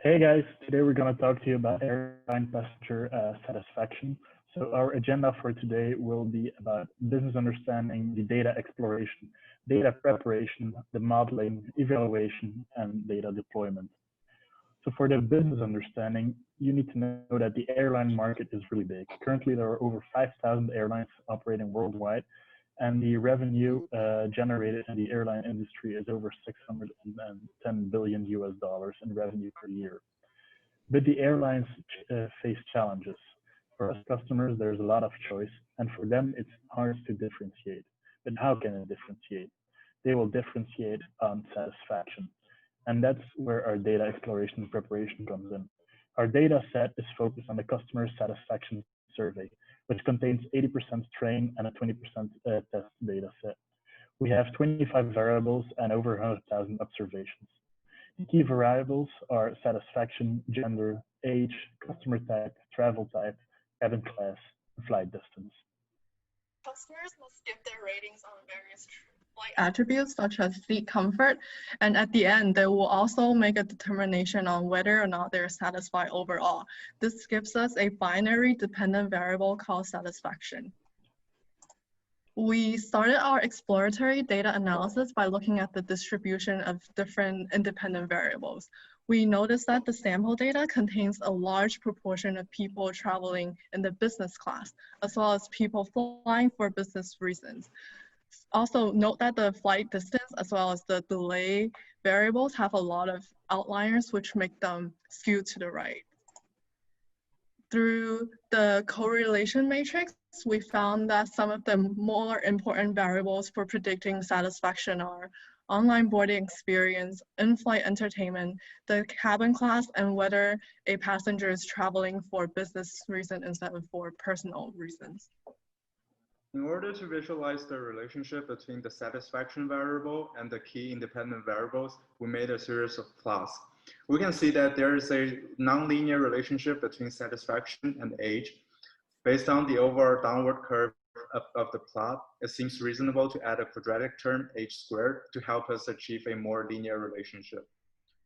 Hey guys, today we're going to talk to you about airline passenger satisfaction. So our agenda for today will be about business understanding, the data exploration, data preparation, the modeling, evaluation, and data deployment. So for the business understanding, you need to know that the airline market is really big. Currently, there are over 5,000 airlines operating worldwide, and the revenue generated in the airline industry is over 610 billion US dollars in revenue per year. But the airlines face challenges. For us customers, there's a lot of choice, and for them, it's hard to differentiate. But how can it differentiate? They will differentiate on satisfaction. And that's where our data exploration and preparation comes in. Our data set is focused on the customer satisfaction survey, which contains 80% train and a 20% test data set. We have 25 variables and over 100,000 observations. The key variables are satisfaction, gender, age, customer type, travel type, cabin class, and flight distance. Customers must give their ratings on various flight attributes such as seat comfort, and at the end, they will also make a determination on whether or not they're satisfied overall. This gives us a binary dependent variable called satisfaction. We started our exploratory data analysis by looking at the distribution of different independent variables. We noticed that the sample data contains a large proportion of people traveling in the business class, as well as people flying for business reasons. Also note that the flight distance as well as the delay variables have a lot of outliers which make them skewed to the right. Through the correlation matrix, we found that some of the more important variables for predicting satisfaction are online boarding experience, in-flight entertainment, the cabin class, and whether a passenger is traveling for business reasons instead of for personal reasons. In order to visualize the relationship between the satisfaction variable and the key independent variables, we made a series of plots. We can see that there is a nonlinear relationship between satisfaction and age. Based on the overall downward curve of the plot, it seems reasonable to add a quadratic term, h squared, to help us achieve a more linear relationship.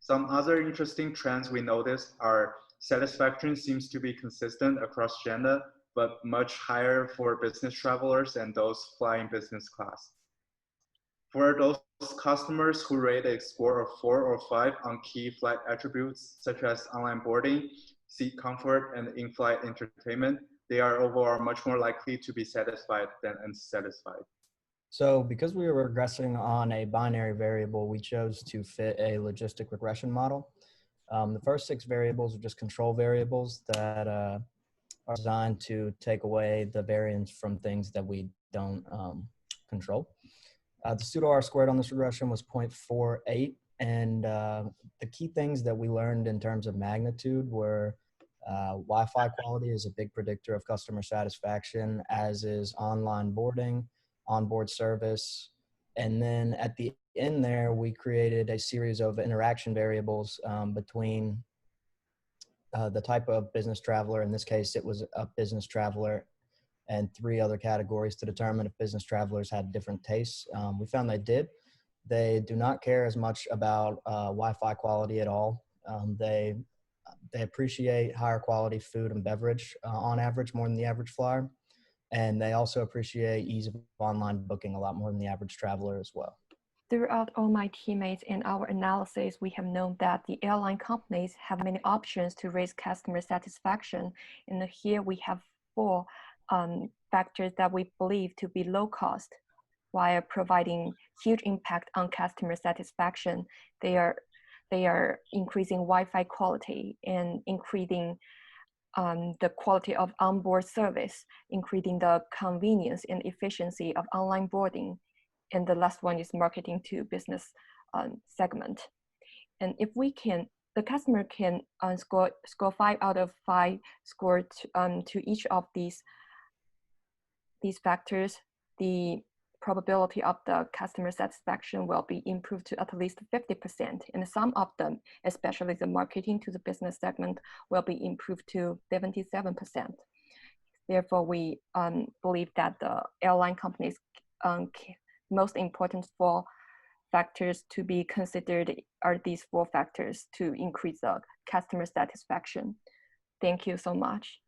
Some other interesting trends we noticed are satisfaction seems to be consistent across gender, but much higher for business travelers and those flying business class. For those customers who rate a score of 4 or 5 on key flight attributes, such as online boarding, seat comfort, and in-flight entertainment, they are overall much more likely to be satisfied than unsatisfied. So because we were regressing on a binary variable, we chose to fit a logistic regression model. The first 6 variables are just control variables that are designed to take away the variance from things that we don't control. The pseudo R-squared on this regression was 0.48, and the key things that we learned in terms of magnitude were Wi-Fi quality is a big predictor of customer satisfaction, as is online boarding, onboard service. And then at the end there, we created a series of interaction variables between the type of business traveler. In this case, it was a business traveler, and 3 other categories to determine if business travelers had different tastes. We found they did. They do not care as much about Wi-Fi quality at all. They appreciate higher quality food and beverage on average more than the average flyer. And they also appreciate ease of online booking a lot more than the average traveler as well. Throughout all my teammates and our analysis, we have known that the airline companies have many options to raise customer satisfaction. And here we have 4 factors that we believe to be low cost while providing huge impact on customer satisfaction. They are increasing Wi-Fi quality and increasing the quality of onboard service, increasing the convenience and efficiency of online boarding. And the last one is marketing to business segment. And if we can, the customer can score 5 out of 5 score to each of these factors, the probability of the customer satisfaction will be improved to at least 50%. And some of them, especially the marketing to the business segment, will be improved to 77%. Therefore, we believe that the airline companies most important for factors to be considered are these 4 factors to increase the customer satisfaction. Thank you so much.